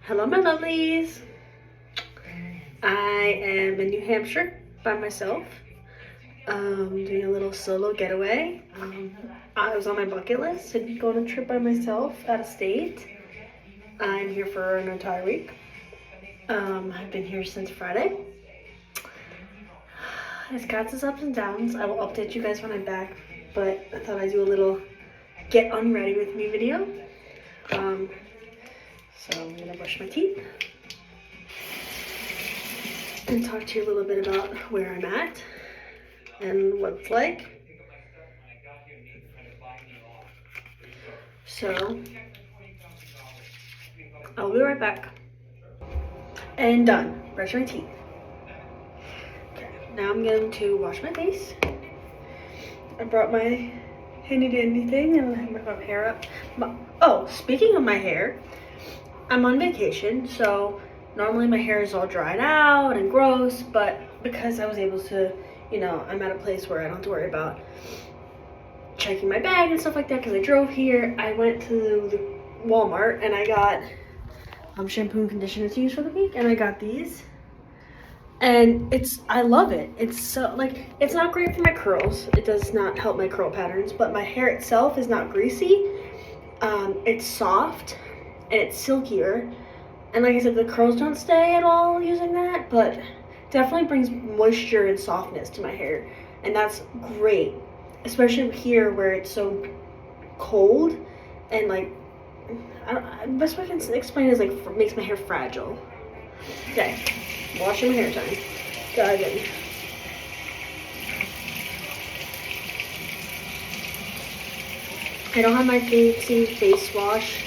Hello, my lovelies. I am in New Hampshire by myself, doing a little solo getaway. I was on my bucket list to go on a trip by myself out of state. I'm here for an entire week. I've been here since Friday. It's got its ups and downs. I will update you guys when I'm back, but I thought I'd do a little get unready with me video. So I'm gonna brush my teeth and talk to you a little bit about where I'm at and what it's like. So I'll be right back. And done. Brush my teeth. Okay, now I'm going to wash my face. I brought my handy dandy thing and I have my hair up. Oh, speaking of my hair, I'm on vacation, so normally my hair is all dried out and gross, but because I was able to, I'm at a place where I don't have to worry about checking my bag and stuff like that because I drove here, I went to the Walmart and I got shampoo and conditioner to use for the week, and I got these. And I love it. It's so, it's not great for my curls. It does not help my curl patterns, but my hair itself is not greasy. It's soft and it's silkier. And like I said, the curls don't stay at all using that, but definitely brings moisture and softness to my hair. And that's great, especially here where it's so cold and the best way I can explain it is makes my hair fragile. Okay, washing my hair time. Dive in. I don't have my fancy face wash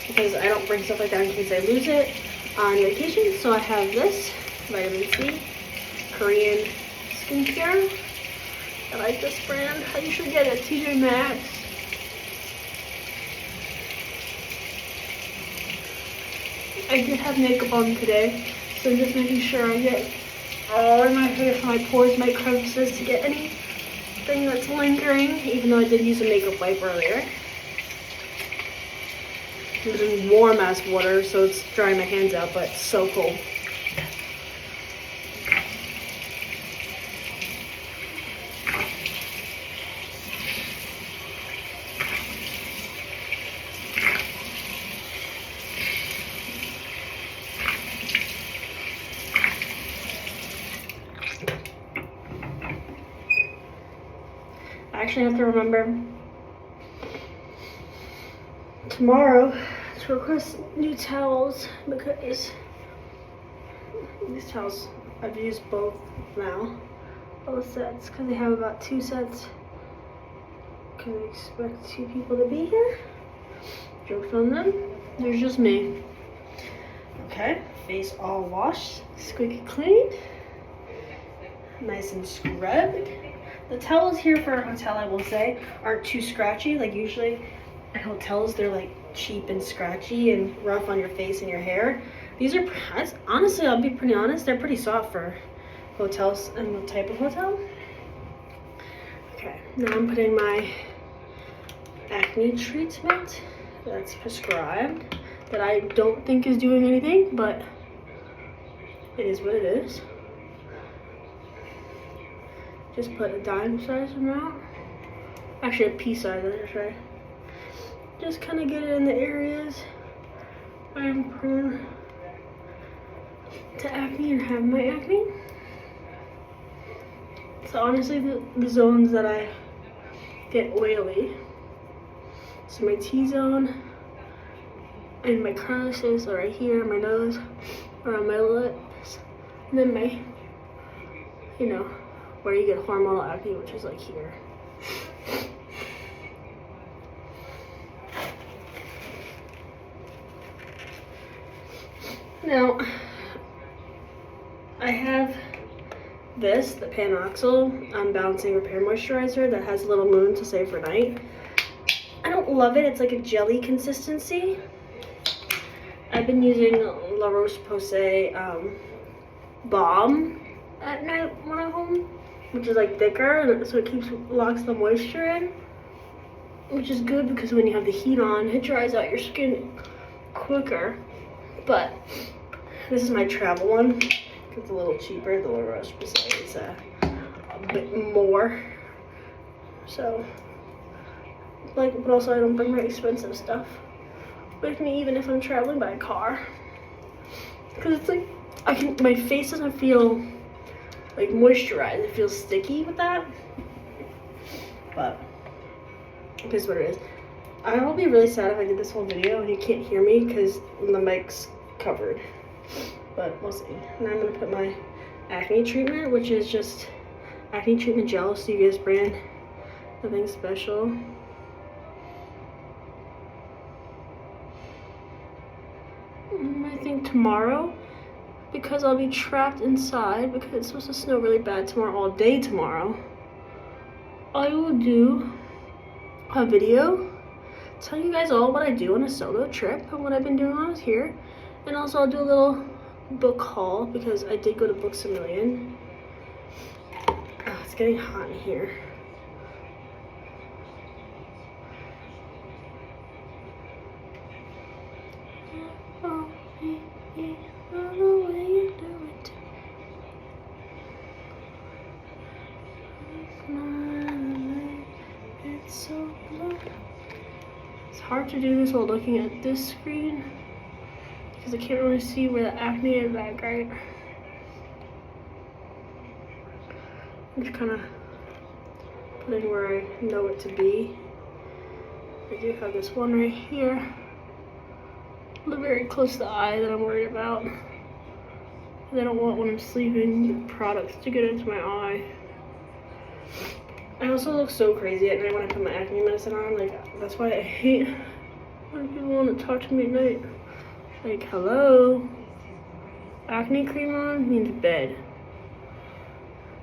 because I don't bring stuff like that in case I lose it on vacation. So I have this vitamin C Korean skincare. I like this brand. You should get it at TJ Maxx. I did have makeup on today, so I'm just making sure I get all in my hair from my pores, my crevices, to get anything that's lingering, even though I did use a makeup wipe earlier. I'm using warm ass water, so it's drying my hands out, but it's so cold. I actually have to remember tomorrow to request new towels because these towels, I've used both now, both sets, because they have about 2 sets. Can we expect 2 people to be here? Jokes on them. There's just me. Okay, face all washed, squeaky clean, nice and scrubbed. The towels here for a hotel, I will say, aren't too scratchy. Like usually at hotels, they're cheap and scratchy and rough on your face and your hair. These are, honestly, I'll be pretty honest, they're pretty soft for hotels and the type of hotel. Okay, now I'm putting my acne treatment that's prescribed that I don't think is doing anything, but it is what it is. Just put a dime size amount. Actually, a pea size, that's right. Just kind of get it in the areas I'm prone to acne and have my acne. So honestly, the zones that I get oily. So my T-zone and my crevices are right here, my nose, around my lips, and then my, where you get hormonal acne, which is here. Now, I have this, the Panoxyl Balancing Repair Moisturizer that has a little moon to save for night. I don't love it. It's like a jelly consistency. I've been using La Roche-Posay balm at night when I'm home, which is thicker, so it locks the moisture in, which is good because when you have the heat on, it dries out your skin quicker. But this is my travel one. It's a little cheaper. The La Roche-Posay is a bit more. So, like, but also I don't bring my expensive stuff with me, even if I'm traveling by car. Because it's like, my face doesn't feel like moisturized. It feels sticky with that. But it is what it is. I will be really sad if I did this whole video and you can't hear me because the mic's covered. But we'll see. And I'm gonna put my acne treatment, which is just acne treatment gel, CVS brand. Nothing special. I think tomorrow, because I'll be trapped inside because it's supposed to snow really bad tomorrow, all day tomorrow, I will do a video telling you guys all what I do on a solo trip and what I've been doing while I was here. And also I'll do a little book haul because I did go to Books A Million. Oh, it's getting hot in here. It's hard to do this while looking at this screen because I can't really see where the acne is at, right? I'm just kind of putting where I know it to be. I do have this one right here, very close to the eye that I'm worried about. I don't want when I'm sleeping products to get into my eye. I also look so crazy at night when I put my acne medicine on. Like, that's why I hate when people want to talk to me at night. Like, hello? Acne cream on means bed.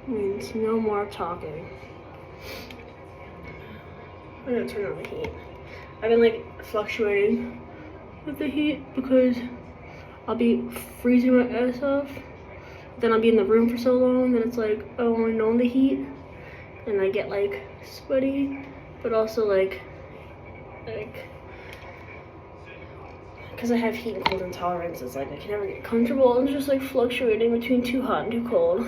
Means no more talking. I'm gonna turn on the heat. I've been like fluctuating with the heat because I'll be freezing my ass off. Then I'll be in the room for so long that it's like I only know the heat. And I get like sweaty, but also like, because I have heat and cold intolerance, it's like I can never get comfortable. I'm just like fluctuating between too hot and too cold.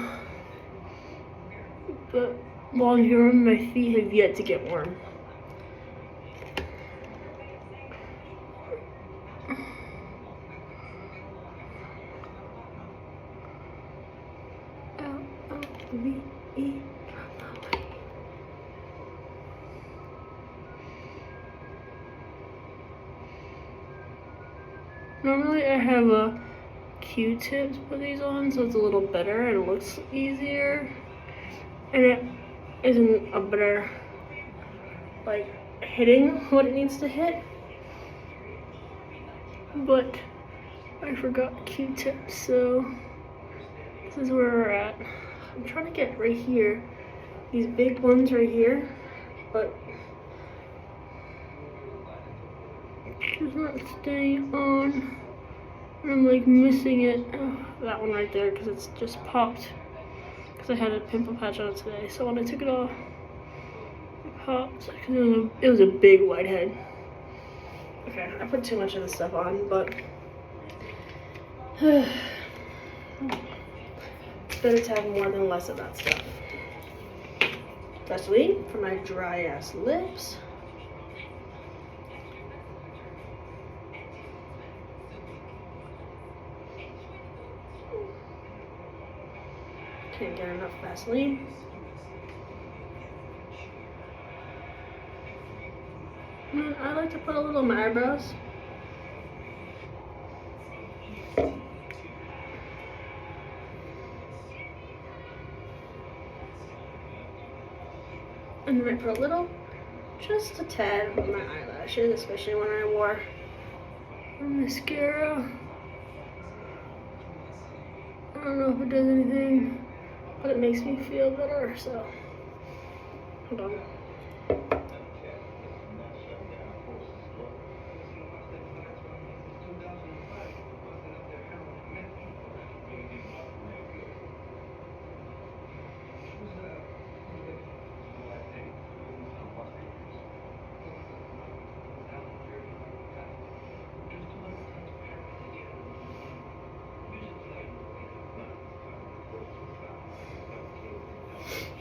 But while I'm here, my feet have yet to get warm. L-O-V-E. Normally I have a Q-tips put these on, so it's a little better and it looks easier. And it isn't a better, like, hitting what it needs to hit. But I forgot Q-tips, so this is where we're at. I'm trying to get right here, these big ones right here, but it's not staying on. And I'm like missing it. Oh, that one right there, because it's just popped. Because I had a pimple patch on it today. So when I took it off, it popped. Because it was a big whitehead. Okay, I put too much of this stuff on, but it's better to have more than less of that stuff. Especially for my dry ass lips. Can't get enough Vaseline. I like to put a little on my eyebrows. And then I put a little, just a tad on my eyelashes, especially when I wore mascara. I don't know if it does anything, but it makes me feel better, so hold on.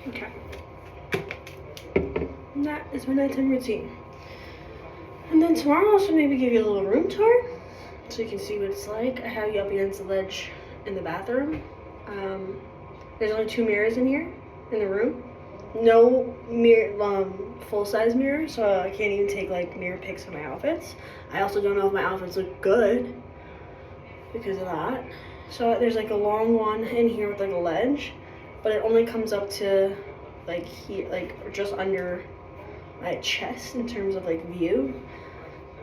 Okay. And that is my nighttime routine. And then tomorrow I'll also maybe give you a little room tour so you can see what it's like. I have you up against the ledge in the bathroom. There's only 2 mirrors in here in the room. No mirror, full-size mirror, so I can't even take like mirror pics of my outfits. I also don't know if my outfits look good because of that. So there's like a long one in here with like a ledge, but it only comes up to like here, like just under my chest in terms of like view.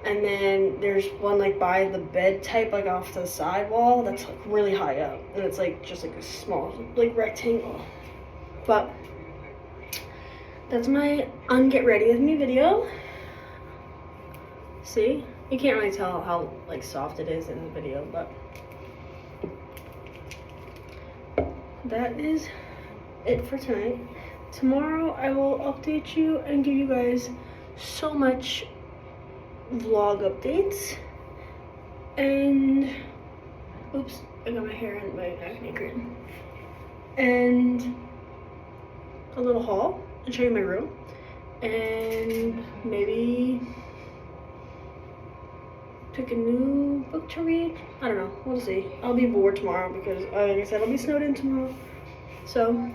And then there's one like by the bed type, like off the side wall, that's like really high up, and it's like just like a small like rectangle. But that's my unget ready with me video. See, you can't really tell how like soft it is in the video, but that is it for tonight. Tomorrow I will update you and give you guys so much vlog updates. And oops, I got my hair in my acne cream. And a little haul and show you my room. And maybe pick a new book to read. I don't know, we'll see. I'll be bored tomorrow because like I said, I'll be snowed in tomorrow. So,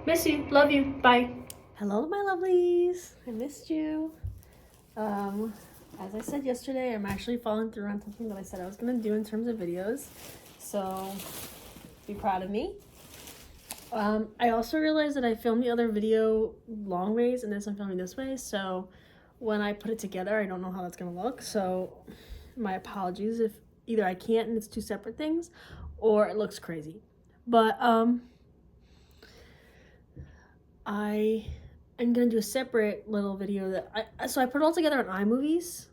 miss you, love you, bye. Hello my lovelies, I missed you. As I said yesterday, I'm actually following through on something that I said I was gonna do in terms of videos. So, be proud of me. I also realized that I filmed the other video long ways and this I'm filming this way. So, when I put it together, I don't know how that's gonna look. So, my apologies if either I can't and it's 2 separate things, or it looks crazy. But, I am gonna do a separate little video that so I put it all together on iMovies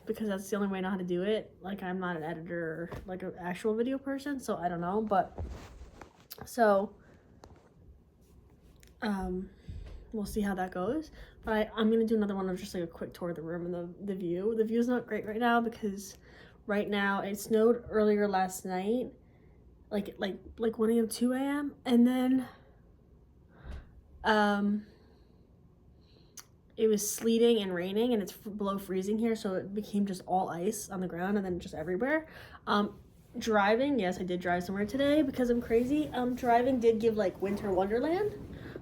because that's the only way I know how to do it. Like, I'm not an editor or like an actual video person, so I don't know. But so we'll see how that goes. But I'm gonna do another one of just like a quick tour of the room and the view. The view's not great right now because right now it snowed earlier last night, like 1 a.m. 2 a.m. and then it was sleeting and raining and it's below freezing here, so it became just all ice on the ground and then just everywhere. Driving, yes, I did drive somewhere today because I'm crazy. Driving did give like winter wonderland,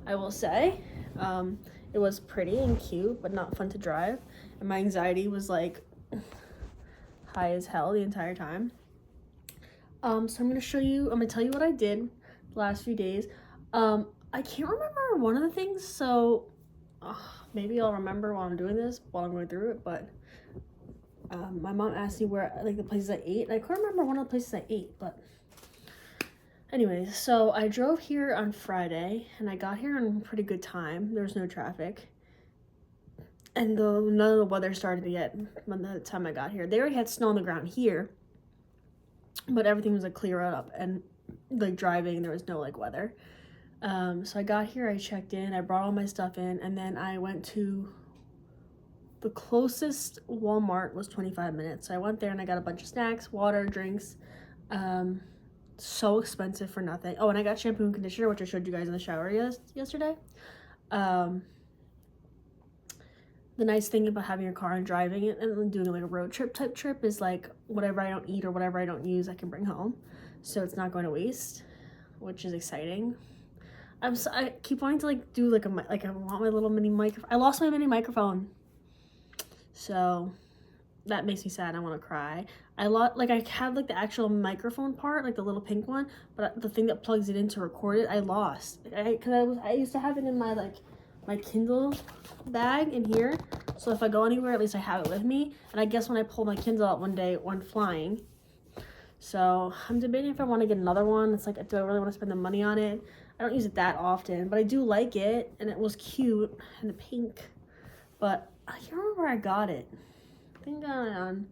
I will say. It was pretty and cute, but not fun to drive. And my anxiety was like high as hell the entire time. So I'm gonna tell you what I did the last few days. I can't remember one of the things, so maybe I'll remember while I'm doing this, while I'm going through it, but my mom asked me where, like, the places I ate, and I couldn't remember one of the places I ate, but anyways, so I drove here on Friday, and I got here in pretty good time. There was no traffic, and none of the weather started yet by the time I got here. They already had snow on the ground here, but everything was, like, clear up, and, like, driving, there was no, like, weather. So I got here, I checked in, I brought all my stuff in, and then I went to the closest Walmart was 25 minutes. So I went there and I got a bunch of snacks, water, drinks. So expensive for nothing. Oh, and I got shampoo and conditioner, which I showed you guys in the shower yesterday. The nice thing about having your car and driving it and doing like a road trip type trip is like whatever I don't eat or whatever I don't use, I can bring home. So it's not going to waste, which is exciting. I keep wanting to like do like I want my little mini microphone. I lost my mini microphone, so that makes me sad. I want to cry. I have like the actual microphone part, like the little pink one, but the thing that plugs it in to record it, I lost. I used to have it in my Kindle bag in here, so if I go anywhere, at least I have it with me. And I guess when I pulled my Kindle out one day when flying, so I'm debating if I want to get another one. It's like, do I really want to spend the money on it? I don't use it that often, but I do like it, and it was cute, and the pink, but I can't remember where I got it. I think I got it on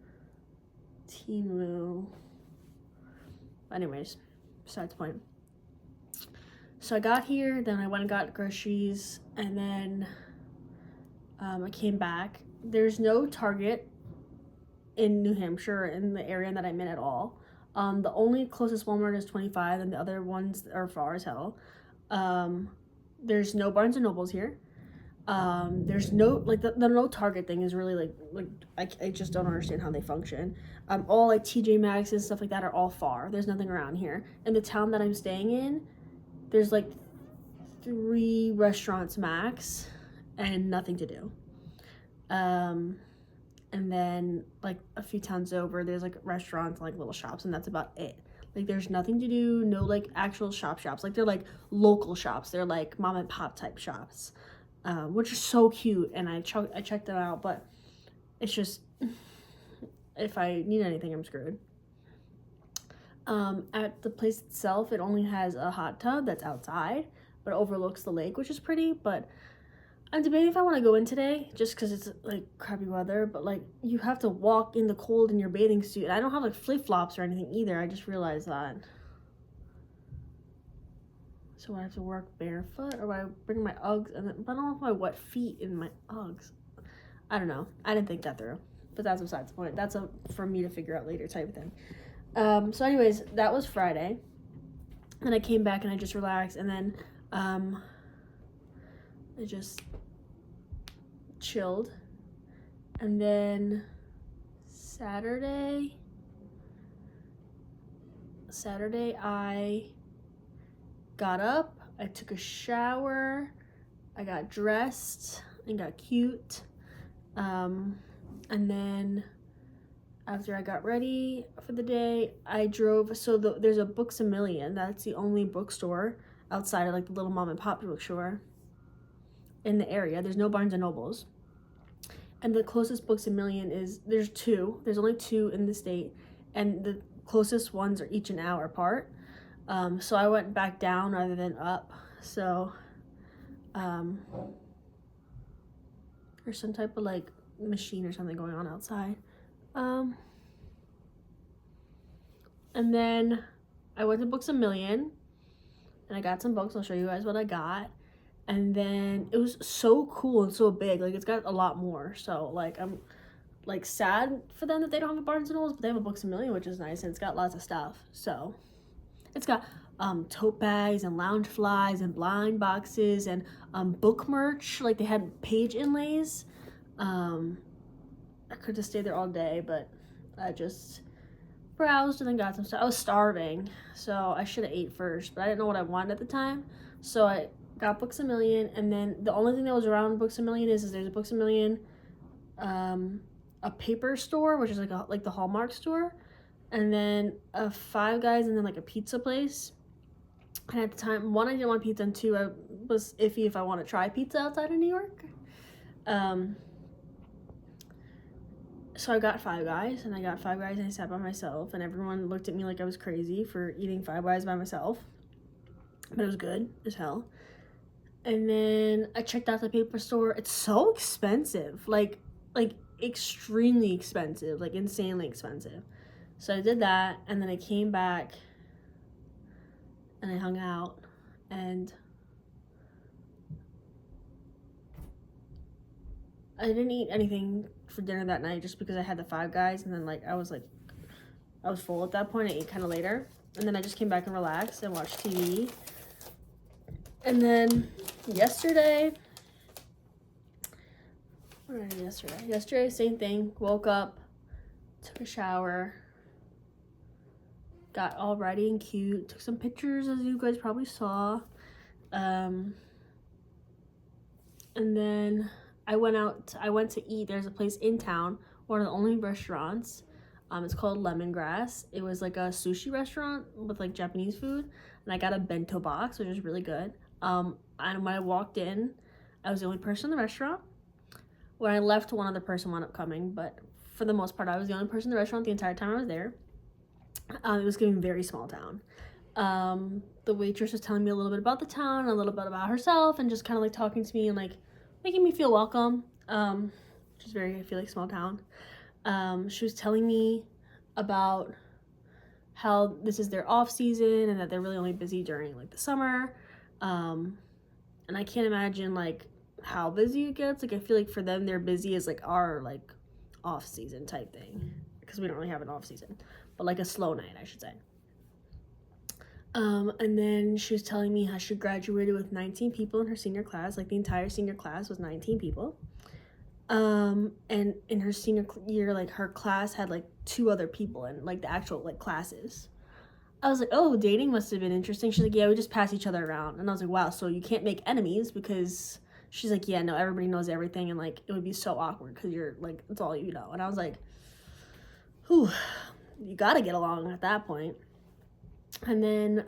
Temu. Anyways, besides the point. So I got here, then I went and got groceries, and then I came back. There's no Target in New Hampshire, in the area that I'm in at all. The only closest Walmart is 25, and the other ones are far as hell. there's no Barnes and Nobles here. There's no, like, the no Target thing is really, like I just don't understand how they function. All, like, TJ Maxx and stuff like that are all far. There's nothing around here. In the town that I'm staying in, there's, like, 3 restaurants max and nothing to do. And then, like, a few towns over, there's, like, restaurants and, like, little shops, and that's about it. Like, there's nothing to do, no, like, actual shops. Like, they're, like, local shops. They're, like, mom and pop type shops. Which are so cute, and I checked them out, but it's just, if I need anything, I'm screwed. At the place itself, it only has a hot tub that's outside, but it overlooks the lake, which is pretty, but I'm debating if I want to go in today, just because it's, like, crappy weather, but, like, you have to walk in the cold in your bathing suit, and I don't have, like, flip-flops or anything either. I just realized that. So I have to work barefoot, or would I bring my Uggs? And then, but I don't know if my wet feet in my Uggs. I don't know. I didn't think that through. But that's besides the point. That's for me to figure out later type of thing. So anyways, that was Friday. And I came back and I just relaxed. And then I just chilled. And then Saturday I got up, I took a shower, I got dressed and got cute, and then after I got ready for the day, I drove. So there's a Books A Million. That's the only bookstore outside of, like, the little mom and pop bookstore in the area. There's no Barnes and Nobles, and the closest Books A Million there's only 2 in the state, and the closest ones are each an hour apart. So I went back down rather than up. So, there's some type of, like, machine or something going on outside. And then I went to Books A Million, and I got some books. I'll show you guys what I got. And then it was so cool and so big. Like, it's got a lot more. So, like, I'm, like, sad for them that they don't have a Barnes and Nobles, but they have a Books A Million, which is nice, and it's got lots of stuff. So it's got tote bags and lounge flies and blind boxes and book merch. Like, they had page inlays. I could just stay there all day, but I just browsed and then got some stuff. I was starving, so I should have ate first, but I didn't know what I wanted at the time. So I got Books A Million, and then the only thing that was around Books A Million is there's a Books A Million, a paper store, which is like the Hallmark store, and then a Five Guys, and then, like, a pizza place. And at the time, 1, I didn't want pizza, and 2, I was iffy if I want to try pizza outside of New York. So I got Five Guys, and I sat by myself, and everyone looked at me like I was crazy for eating Five Guys by myself. But it was good as hell. And then I checked out the paper store. It's so expensive, like extremely expensive, like insanely expensive. So I did that, and then I came back and I hung out, and I didn't eat anything for dinner that night just because I had the Five Guys, and then, like, I was full at that point. I ate kind of later, and then I just came back and relaxed and watched TV. And then yesterday, what did I do yesterday? Yesterday, same thing. Woke up, took a shower, got all ready and cute, took some pictures, as you guys probably saw. And then I went to eat. There's a place in town, one of the only restaurants. It's called Lemongrass. It was like a sushi restaurant with, like, Japanese food, and I got a bento box, which is really good. And when I walked in, I was the only person in the restaurant. When I left, one other person wound up coming, but for the most part, I was the only person in the restaurant the entire time I was there. It was giving very small town. The waitress was telling me a little bit about the town, a little bit about herself, and just kind of, like, talking to me and, like, making me feel welcome, which is very, I feel like, small town. She was telling me about how this is their off season and that they're really only busy during, like, the summer. And I can't imagine, like, how busy it gets. Like, I feel like for them, they're busy as, like, our, like, off season type thing, because we don't really have an off season, but, like, a slow night, I should say. And then she was telling me how she graduated with 19 people in her senior class. Like, the entire senior class was 19 people. And in her senior year, like, her class had, like, 2 other people in, like, the actual, like, classes. I was like, oh, dating must have been interesting. She's like, yeah, we just pass each other around. And I was like, wow, so you can't make enemies because she's like, yeah, no, everybody knows everything. And, like, it would be so awkward because you're, like, it's all you know. And I was like, whew, you got to get along at that point. And then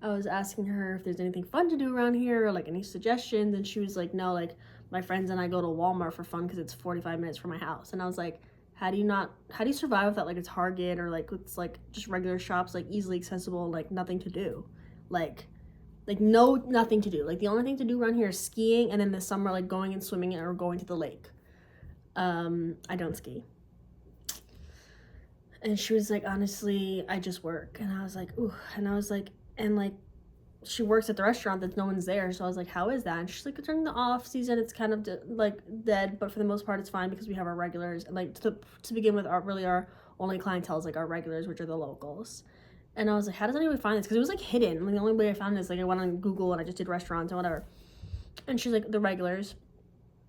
I was asking her if there's anything fun to do around here or, like, any suggestions. And she was like, no, like, my friends and I go to Walmart for fun because it's 45 minutes from my house. And I was like, how do you survive without, like, a Target or, like, it's, like, just regular shops, like, easily accessible, like, nothing to do, like nothing to do. Like, the only thing to do around here is skiing, and then this summer, like, going and swimming or going to the lake. I don't ski. And she was like, honestly, I just work. And I was like, ooh. And I was like, and, like, she works at the restaurant that no one's there. So I was like, how is that? And she's like, during the off season, it's kind of like dead, but for the most part, it's fine because we have our regulars. And, like, to begin with, our only clientele is, like, our regulars, which are the locals. And I was like, how does anyone find this? Because it was, like, hidden. Like, the only way I found it is, like, I went on Google and I just did restaurants and whatever. And she's like, the regulars.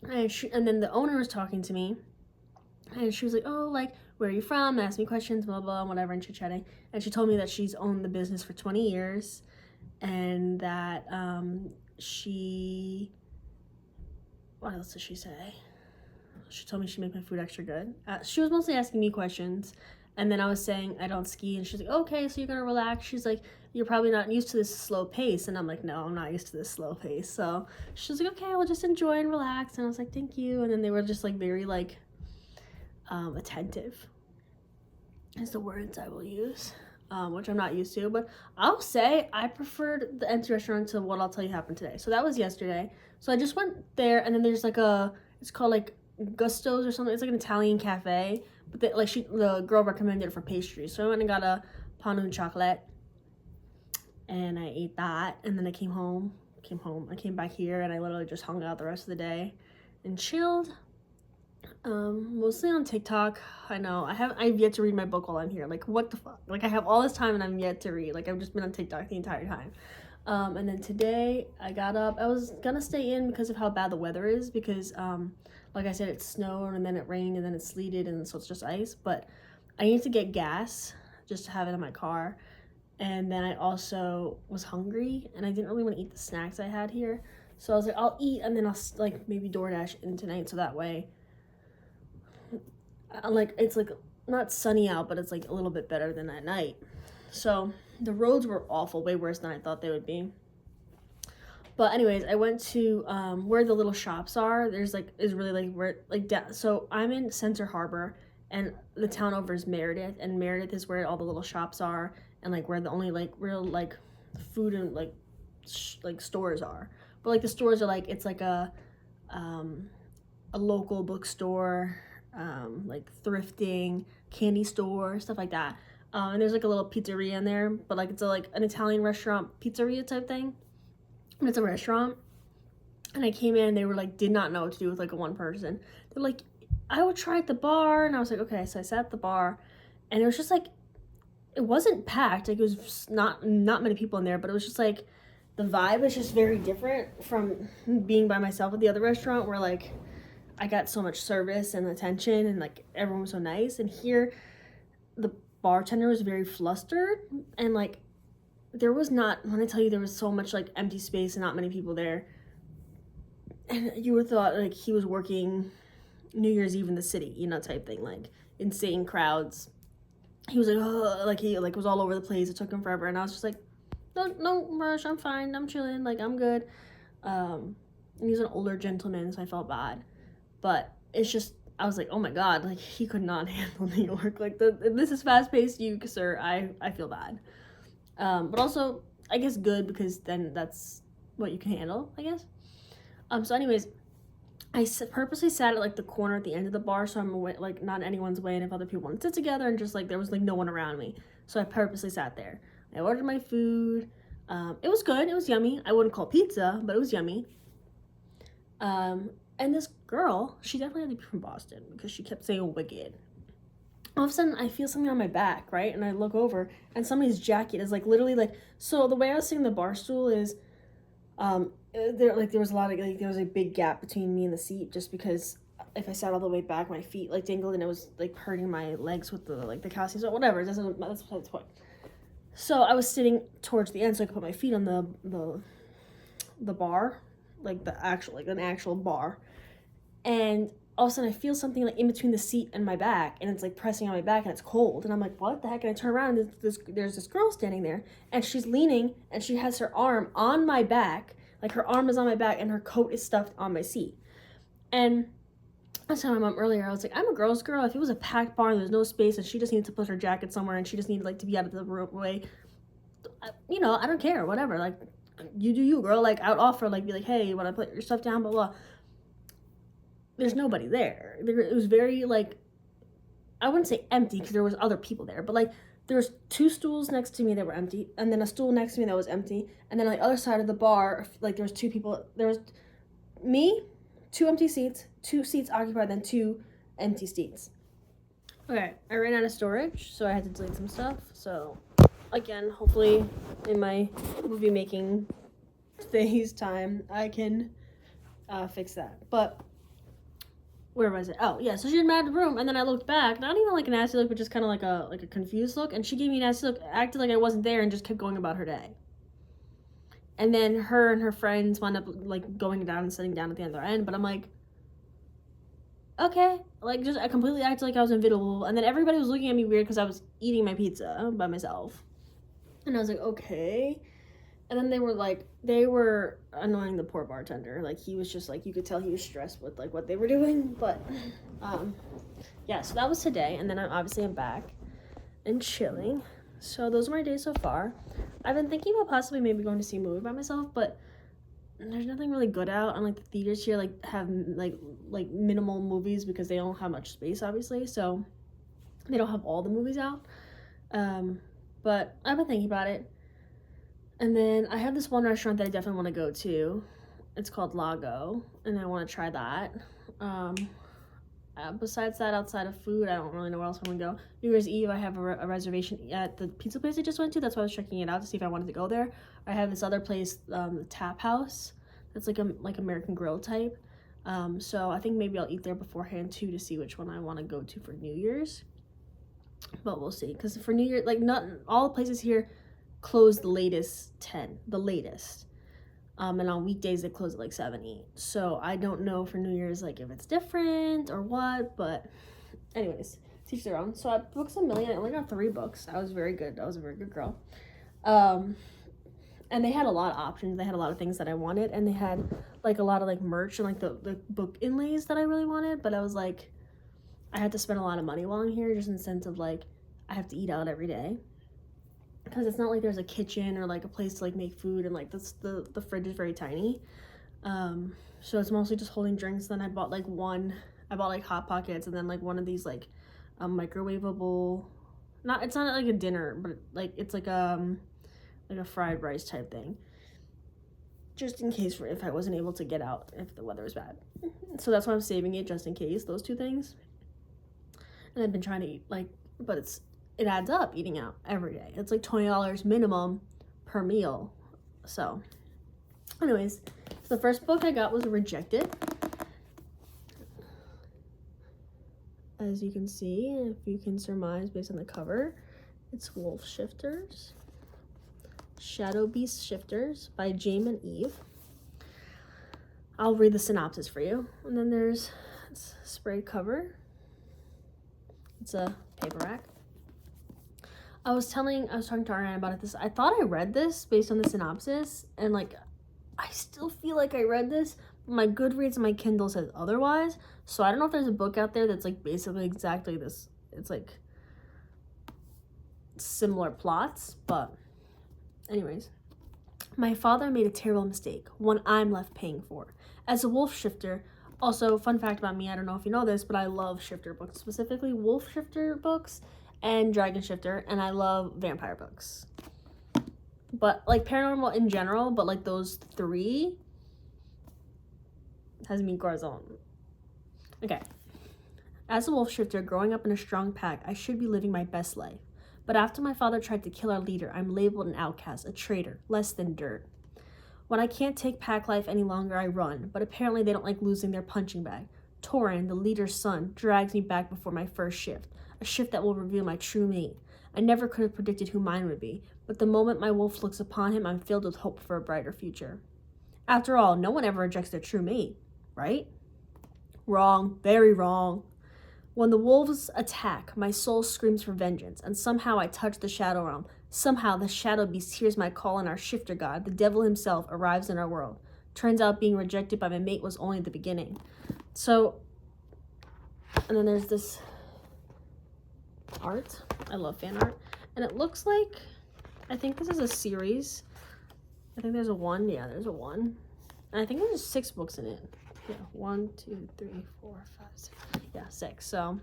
And then the owner was talking to me. And she was like, oh, like, where are you from? Asked me questions, blah, blah, whatever, and chit-chatting. And she told me that she's owned the business for 20 years. And that what else did she say? She told me she made my food extra good. She was mostly asking me questions, and then I was saying I don't ski, and she's like, okay, so you're gonna relax. She's like, you're probably not used to this slow pace, and I'm like, no, I'm not used to this slow pace. So she was like, okay, we'll just enjoy and relax. And I was like, thank you. And then they were just, like, very, like, attentive is the words I will use. Which I'm not used to, but I'll say I preferred the empty restaurant to what I'll tell you happened today. So that was yesterday. So I just went there, and then there's, like, it's called, like, Gusto's or something. It's, like, an Italian cafe, but the girl recommended it for pastry. So I went and got a pain au chocolat, and I ate that, and then I came home. I came back here, and I literally just hung out the rest of the day and chilled. Mostly on TikTok. I know I've yet to read my book while I'm here. Like, what the fuck? Like, I have all this time and I'm yet to read. Like, I've just been on TikTok the entire time. And then today I got up. I was gonna stay in because of how bad the weather is, because like I said, it snowed and then it rained and then it sleeted, and so it's just ice. But I need to get gas just to have it in my car. And then I also was hungry and I didn't really want to eat the snacks I had here. So I was like, I'll eat and then I'll, like, maybe DoorDash in tonight, so that way, like, it's, like, not sunny out, but it's, like, a little bit better than at night. So the roads were awful, way worse than I thought they would be. But anyways, I went to where the little shops are. There's, like, is really, like, where, like, so I'm in Center Harbor, and the town over is Meredith, and Meredith is where all the little shops are, and, like, where the only, like, real, like, food and, like, like, stores are. But, like, the stores are, like, it's like a local bookstore, like, thrifting, candy store, stuff like that. And there's, like, a little pizzeria in there, but, like, it's like an Italian restaurant pizzeria type thing. And it's a restaurant. And I came in and they were like, did not know what to do with, like, a one person. They're like, I would try at the bar. And I was like, okay. So I sat at the bar, and it was just, like, it wasn't packed. Like, it was not many people in there, but it was just, like, the vibe was just very different from being by myself at the other restaurant, where, like, I got so much service and attention, and, like, everyone was so nice. And here, the bartender was very flustered, and, like, there was not, when I tell you there was so much, like, empty space and not many people there, and you would thought, like, he was working New Year's Eve in the city, you know, type thing, like, insane crowds. He was like, oh, like, he, like, was all over the place. It took him forever, and I was just like, no rush, I'm fine, I'm chilling, like, I'm good. And he was an older gentleman, so I felt bad. But it's just, I was like, oh my god, like, he could not handle New York. Like, this is fast-paced, you, sir, I feel bad. But also, I guess good, because then that's what you can handle, I guess. So anyways, I purposely sat at, like, the corner at the end of the bar, so I'm away, like, not in anyone's way, and if other people want to sit together, and just, like, there was, like, no one around me. So I purposely sat there. I ordered my food. It was good. It was yummy. I wouldn't call it pizza, but it was yummy. And this girl, she definitely had to be from Boston, because she kept saying Wicked. all of a sudden I feel something on my back, right? And I look over, and somebody's jacket is like literally like, so the way I was sitting in the bar stool is, there was a lot of like there was a big gap between me and the seat, just because if I sat all the way back, my feet like dangled, and it was like hurting my legs with the calcium, so whatever. That's the point. So I was sitting towards the end, so I could put my feet on the bar, like an actual bar, and all of a sudden I feel something like in between the seat and my back, and it's like pressing on my back, and it's cold, and I'm like, what the heck? And I turn around, and there's this girl standing there, and she's leaning, and she has her arm on my back, like her arm is on my back, and her coat is stuffed on my seat. And I was telling my mom earlier, I was like, I'm a girl's girl. If it was a packed bar and there was no space, and she just needed to put her jacket somewhere, and she just needed like to be out of the way, you know, I don't care, whatever. Like, you do you, girl. Like, I would offer, like, be like, hey, you want to put your stuff down, blah blah. There's nobody there. It was very like, I wouldn't say empty because there was other people there, but like there was 2 stools next to me that were empty, and then a stool next to me that was empty, and then on the other side of the bar, like there was 2 people. There was me, 2 empty seats, 2 seats occupied, then 2 empty seats. Okay, I ran out of storage, so I had to delete some stuff. So again, hopefully in my movie making phase time, I can fix that. But where was it? Oh, yeah, so she had mad at the room, and then I looked back, not even like a nasty look, but just kind of like a confused look, and she gave me a nasty look, acted like I wasn't there, and just kept going about her day. And then her and her friends wound up like going down and sitting down at the other end, but I'm like, okay, like just I completely acted like I was invisible, and then everybody was looking at me weird because I was eating my pizza by myself, and I was like, okay. And then they were annoying the poor bartender. Like, he was just like, you could tell he was stressed with like what they were doing. But yeah, so that was today, and then I'm back and chilling. So those are my days so far. I've been thinking about possibly maybe going to see a movie by myself, but there's nothing really good out, and like the theaters here like have like minimal movies because they don't have much space, obviously, so they don't have all the movies out. But I've been thinking about it. And then I have this one restaurant that I definitely want to go to. It's called Lago, and I want to try that. Besides that, outside of food, I don't really know where else I want to go. New Year's Eve, I have a reservation at the pizza place I just went to. That's why I was checking it out to see if I wanted to go there. I have this other place, the Tap House. That's like American Grill type. So I think maybe I'll eat there beforehand too to see which one I want to go to for New Year's. But we'll see, because for New Year, like not all the places here close the latest 10, the latest. And on weekdays they close at like 7, 8. So I don't know for New Year's like if it's different or what, but anyways, teach their own. So I booked a million. I only got 3 books. I was very good. I was a very good girl. And they had a lot of options. They had a lot of things that I wanted, and they had like a lot of like merch and like the book inlays that I really wanted, but I was like, I had to spend a lot of money while I'm here, just in the sense of like I have to eat out every day. Because it's not like there's a kitchen or like a place to like make food, and like the fridge is very tiny. So it's mostly just holding drinks. Then I bought like Hot Pockets, and then like one of these like microwavable, it's not like a dinner, but like it's like a fried rice type thing, just in case if I wasn't able to get out if the weather was bad. So that's why I'm saving it, just in case, those 2 things. And I've been trying to eat but it adds up eating out every day. It's like $20 minimum per meal. So anyways, the first book I got was Rejected. As you can see, if you can surmise based on the cover, it's Wolf Shifters, Shadow Beast Shifters by Jaime and Eve. I'll read the synopsis for you. And then there's a sprayed cover. It's a paperback. I was talking to Ariana about it. I thought I read this based on the synopsis, and like I still feel like I read this, but my Goodreads and my Kindle says otherwise. So I don't know if there's a book out there that's like basically exactly this. It's like similar plots, but anyways. My father made a terrible mistake, one I'm left paying for. As a wolf shifter, also fun fact about me, I don't know if you know this, but I love shifter books, specifically wolf shifter books and dragon shifter, and I love vampire books. But like paranormal in general, but like those 3 has mi corazón. Okay. As a wolf shifter growing up in a strong pack, I should be living my best life. But after my father tried to kill our leader, I'm labeled an outcast, a traitor, less than dirt. When I can't take pack life any longer, I run, but apparently they don't like losing their punching bag. Torin, the leader's son, drags me back before my first shift, a shift that will reveal my true mate. I never could have predicted who mine would be, but the moment my wolf looks upon him, I'm filled with hope for a brighter future. After all, no one ever rejects their true mate, right? Wrong, very wrong. When the wolves attack, my soul screams for vengeance, and somehow I touch the Shadow Realm. Somehow the Shadow Beast hears my call, and our shifter god, the devil himself, arrives in our world. Turns out being rejected by my mate was only the beginning. So, and then there's this art. I love fan art. And it looks like, I think this is a series. I think there's a one. Yeah, there's a one. And I think there's 6 books in it. Yeah, 1, 2, 3, 4, 5, 6. Yeah, 6. So,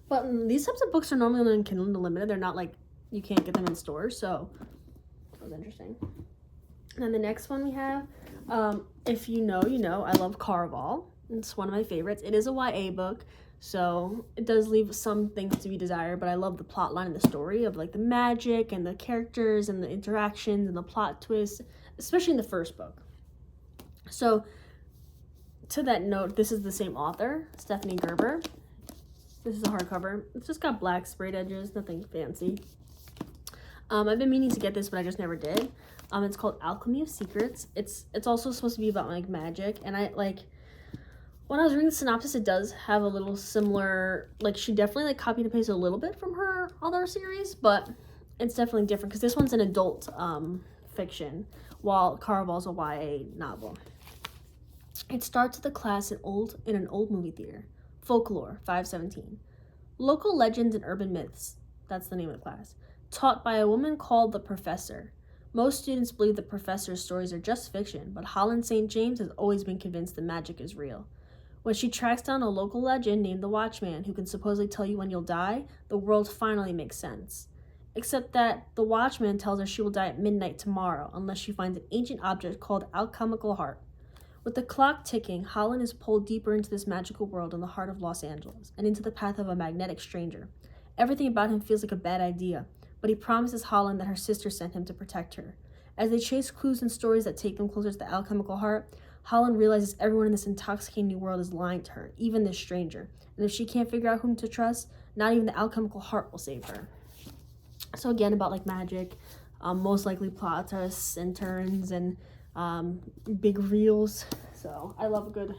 but these types of books are normally on Kindle Unlimited. They're not like, you can't get them in stores. So, that was interesting. And then the next one we have, if you know, you know, I love Caraval. It's one of my favorites. It is a YA book, so it does leave some things to be desired, but I love the plot line and the story of like the magic and the characters and the interactions and the plot twists, especially in the first book. So, to that note, this is the same author, Stephanie Gerber. This is a hardcover. It's just got black sprayed edges, nothing fancy. I've been meaning to get this, but I just never did. It's called Alchemy of Secrets. It's also supposed to be about like magic, and I like when I was reading the synopsis, it does have a little similar, like she definitely like copied and pasted a little bit from her other series, but it's definitely different because this one's an adult fiction, while Caraval's a YA novel. It starts with a class in an old movie theater. Folklore, 517. Local legends and urban myths, that's the name of the class, taught by a woman called the Professor. Most students believe the Professor's stories are just fiction, but Holland St. James has always been convinced the magic is real. When she tracks down a local legend named the Watchman, who can supposedly tell you when you'll die, the world finally makes sense. Except that the Watchman tells her she will die at midnight tomorrow unless she finds an ancient object called Alchemical Heart. With the clock ticking, Holland is pulled deeper into this magical world in the heart of Los Angeles, and into the path of a magnetic stranger. Everything about him feels like a bad idea, but he promises Holland that her sister sent him to protect her. As they chase clues and stories that take them closer to the Alchemical Heart, Holland realizes everyone in this intoxicating new world is lying to her, even this stranger. And if she can't figure out whom to trust, not even the Alchemical Heart will save her. So again, about like magic, most likely plot twists and turns and big reveals. So I love a good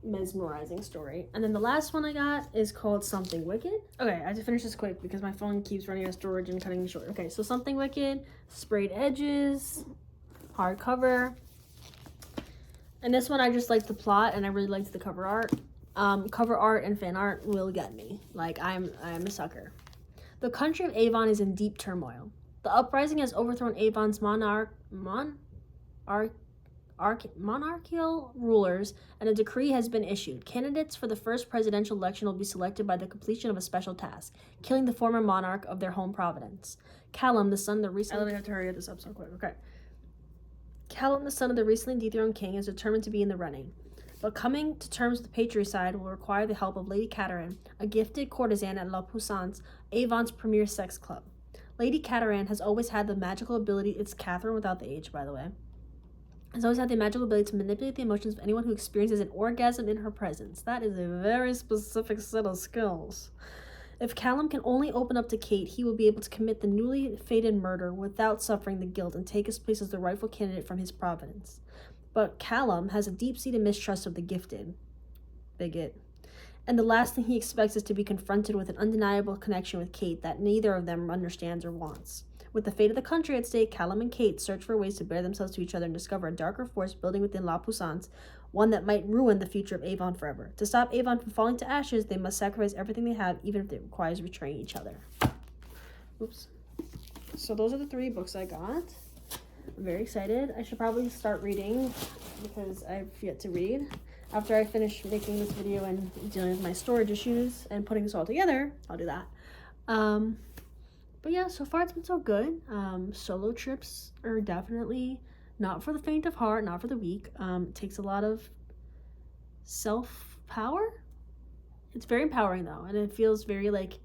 mesmerizing story. And then the last one I got is called Something Wicked. Okay, I have to finish this quick because my phone keeps running out of storage and cutting me short. Okay, so Something Wicked, sprayed edges, hardcover. And this one I just liked the plot and I really liked the cover art. Cover art and fan art will get me. Like I'm a sucker. The country of Avon is in deep turmoil. The uprising has overthrown Avon's monarchical rulers, and a decree has been issued. Candidates for the first presidential election will be selected by the completion of a special task, killing the former monarch of their home province. Callum, the son of the recently... I literally have to hurry up this up so quick. Okay. Callum, the son of the recently dethroned king, is determined to be in the running. But coming to terms with the patricide will require the help of Lady Cataran, a gifted courtesan at La Puissance, Avon's premier sex club. Lady Cataran has always had the magical ability... It's Catherine without the H, by the way. Has always had the magical ability to manipulate the emotions of anyone who experiences an orgasm in her presence. That is a very specific set of skills. If Callum can only open up to Kate, he will be able to commit the newly fated murder without suffering the guilt and take his place as the rightful candidate from his province. But Callum has a deep-seated mistrust of the gifted. Bigot. And the last thing he expects is to be confronted with an undeniable connection with Kate that neither of them understands or wants. With the fate of the country at stake, Callum and Kate search for ways to bear themselves to each other and discover a darker force building within La Puissance, one that might ruin the future of Avon forever. To stop Avon from falling to ashes, they must sacrifice everything they have, even if it requires betraying each other. Oops. So those are the 3 books I got. I'm very excited. I should probably start reading because I've yet to read. After I finish making this video and dealing with my storage issues and putting this all together, I'll do that. But yeah, so far it's been so good. Solo trips are definitely not for the faint of heart, not for the weak. It takes a lot of self-power, It's very empowering though, and it feels very like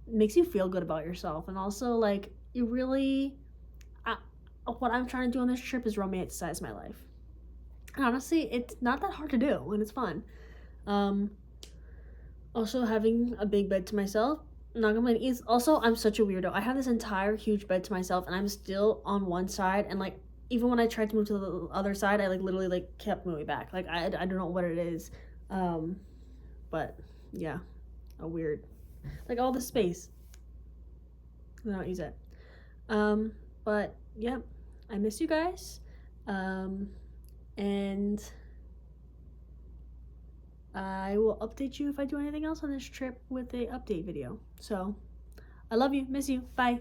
makes you feel good about yourself, and also like you really. What I'm trying to do on this trip is romanticize my life. And honestly, it's not that hard to do, and it's fun. Um, Also, having a big bed to myself, not complaining. Is also, I'm such a weirdo. I have this entire huge bed to myself, and I'm still on one side. And like, even when I tried to move to the other side, I like literally like kept moving back. Like, I don't know what it is, but yeah, a weird, like all the space. I don't use it. But yeah, I miss you guys, and I will update you if I do anything else on this trip with a update video. So, I love you, miss you, bye.